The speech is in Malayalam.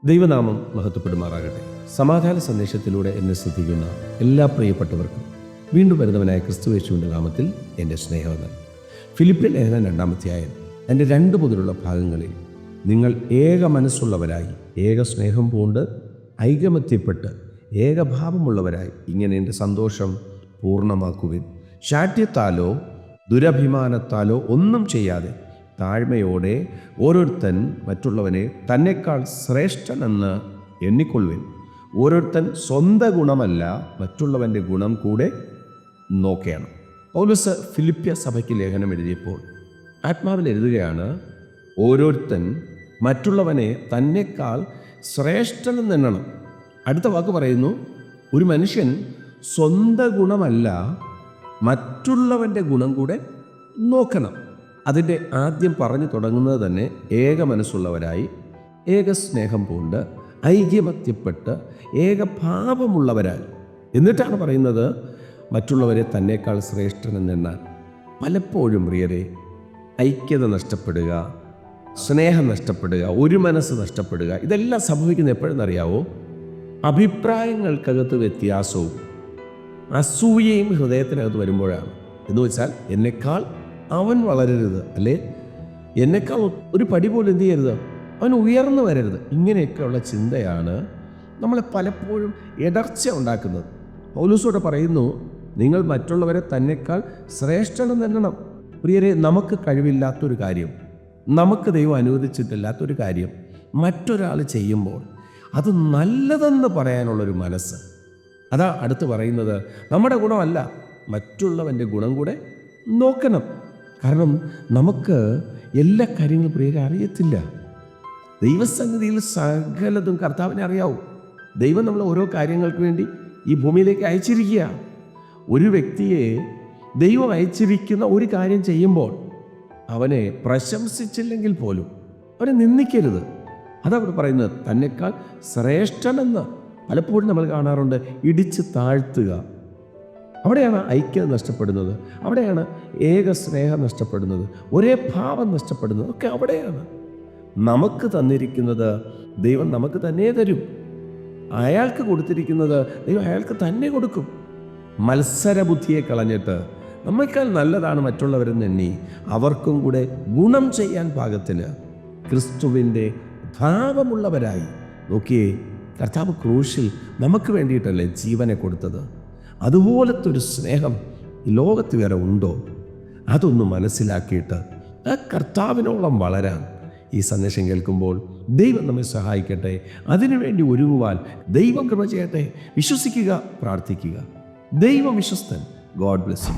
ദൈവനാമം മഹത്വപ്പെടുമാറാകട്ടെ. സമാധാന സന്ദേശത്തിലൂടെ എന്നെ ശ്രദ്ധിക്കുന്ന എല്ലാ പ്രിയപ്പെട്ടവർക്കും വീണ്ടും വരുന്നവനായ ക്രിസ്തുയേശുവിൻ്റെ നാമത്തിൽ എൻ്റെ സ്നേഹവന്ദനം. ഫിലിപ്പിയർ ലേഖനം 2-ാം അധ്യായം എൻ്റെ 2 മുതലുള്ള ഭാഗങ്ങളിൽ നിങ്ങൾ ഏക മനസ്സുള്ളവരായി, ഏക സ്നേഹം പൂണ്ട്, ഐകമത്യപ്പെട്ട്, ഏകഭാവമുള്ളവരായി ഇങ്ങനെ എൻ്റെ സന്തോഷം പൂർണ്ണമാക്കുവിൻ. ശാഠ്യത്താലോ ദുരഭിമാനത്താലോ ഒന്നും ചെയ്യാതെ താഴ്മയോടെ ഓരോരുത്തൻ മറ്റുള്ളവനെ തന്നെക്കാൾ ശ്രേഷ്ഠനെന്ന് എണ്ണിക്കൊള്ളുവിൻ. ഓരോരുത്തൻ സ്വന്തം ഗുണമല്ല, മറ്റുള്ളവൻ്റെ ഗുണം കൂടെ നോക്കണം. പൗലോസ് ഫിലിപ്പിയ സഭയ്ക്ക് ലേഖനം എഴുതിയപ്പോൾ ആത്മാവിൽ എഴുതുകയാണ്, ഓരോരുത്തൻ മറ്റുള്ളവനെ തന്നെക്കാൾ ശ്രേഷ്ഠനെന്ന് എണ്ണണം. അടുത്ത വാക്ക് പറയുന്നു, ഒരു മനുഷ്യൻ സ്വന്തം ഗുണമല്ല, മറ്റുള്ളവൻ്റെ ഗുണം കൂടെ നോക്കണം. അതിൻ്റെ ആദ്യം പറഞ്ഞു തുടങ്ങുന്നത് തന്നെ ഏക മനസ്സുള്ളവരായി, ഏക സ്നേഹം പൂണ്ട്, ഐകമത്യപ്പെട്ട്, ഏകഭാവമുള്ളവരായി. എന്നിട്ടാണ് പറയുന്നത് മറ്റുള്ളവരെ തന്നെക്കാൾ ശ്രേഷ്ഠനെന്നെണ്ണാൻ. പലപ്പോഴും പ്രിയരെ, ഐക്യത നഷ്ടപ്പെടുക, സ്നേഹം നഷ്ടപ്പെടുക, ഒരു മനസ്സ് നഷ്ടപ്പെടുക, ഇതെല്ലാം സംഭവിക്കുന്നത് എപ്പോഴെന്നറിയാവോ? അഭിപ്രായങ്ങൾക്കകത്ത് വ്യത്യാസവും അസൂയയും ഹൃദയത്തിനകത്ത് വരുമ്പോഴാണ്. എന്ന് വെച്ചാൽ എന്നെക്കാൾ അവൻ വളരരുത്, അല്ലേ എന്നെക്കാൾ ഒരു പടി പോലും എന്ത് ചെയ്യരുത്, അവൻ ഉയർന്നു വരരുത്. ഇങ്ങനെയൊക്കെയുള്ള ചിന്തയാണ് നമ്മളെ പലപ്പോഴും ഇടർച്ച ഉണ്ടാക്കുന്നത്. പൗലോസോടെ പറയുന്നു, നിങ്ങൾ മറ്റുള്ളവരെ തന്നെക്കാൾ ശ്രേഷ്ഠനെന്ന് എണ്ണണം. പ്രിയരെ, നമുക്ക് കഴിവില്ലാത്തൊരു കാര്യം, നമുക്ക് ദൈവം അനുവദിച്ചിട്ടില്ലാത്തൊരു കാര്യം മറ്റൊരാൾ ചെയ്യുമ്പോൾ അത് നല്ലതെന്ന് പറയാനുള്ളൊരു മനസ്സ്, അതാ അടുത്ത് പറയുന്നത്. നമ്മുടെ ഗുണമല്ല, മറ്റുള്ളവൻ്റെ ഗുണം കൂടെ നോക്കണം. കാരണം നമുക്ക് എല്ലാ കാര്യങ്ങളും പ്രിയരെ അറിയത്തില്ല. ദൈവസന്നിധിയിൽ സകലതും കർത്താവിനെ അറിയാവൂ. ദൈവം നമ്മളെ ഓരോ കാര്യങ്ങൾക്ക് വേണ്ടി ഈ ഭൂമിയിലേക്ക് അയച്ചിരിക്കുക. ഒരു വ്യക്തിയെ ദൈവം അയച്ചിരിക്കുന്ന ഒരു കാര്യം ചെയ്യുമ്പോൾ അവനെ പ്രശംസിച്ചില്ലെങ്കിൽ പോലും അവനെ നിന്ദിക്കരുത്. അതവിടെ പറയുന്നത്, തന്നെക്കാൾ ശ്രേഷ്ഠനെന്ന് പലപ്പോഴും നമ്മൾ കാണാറുണ്ട്. ഇടിച്ച് താഴ്ത്തുക, അവിടെയാണ് ഐക്യത നഷ്ടപ്പെടുന്നത്, അവിടെയാണ് ഏക സ്നേഹം നഷ്ടപ്പെടുന്നത്, ഒരേ ഭാവം നഷ്ടപ്പെടുന്നത്, ഒക്കെ അവിടെയാണ്. നമുക്ക് തന്നിരിക്കുന്നത് ദൈവം നമുക്ക് തന്നെ തരും. അയാൾക്ക് കൊടുത്തിരിക്കുന്നത് ദൈവം അയാൾക്ക് തന്നെ കൊടുക്കും. മത്സരബുദ്ധിയെ കളഞ്ഞിട്ട് നമ്മേക്കാൾ നല്ലതാണ് മറ്റുള്ളവരെന്ന് എണ്ണി അവർക്കും കൂടെ ഗുണം ചെയ്യാൻ പാകത്തിന് ക്രിസ്തുവിൻ്റെ ഭാവമുള്ളവരായി. നോക്കിയേ, കർത്താവ് ക്രൂശിൽ നമുക്ക് വേണ്ടിയിട്ടല്ലേ ജീവനെ കൊടുത്തത്. അതുപോലത്തെ ഒരു സ്നേഹം ഈ ലോകത്ത് വേറെ ഉണ്ടോ? അതൊന്ന് മനസ്സിലാക്കിയിട്ട് ആ കർത്താവിനോളം വളരാൻ ഈ സന്ദേശം കേൾക്കുമ്പോൾ ദൈവം നമ്മെ സഹായിക്കട്ടെ. അതിനുവേണ്ടി ഒരുങ്ങുവാൻ ദൈവം കൃപ ചെയ്യട്ടെ. വിശ്വസിക്കുക, പ്രാർത്ഥിക്കുക. ദൈവം വിശ്വസ്തൻ. God bless U.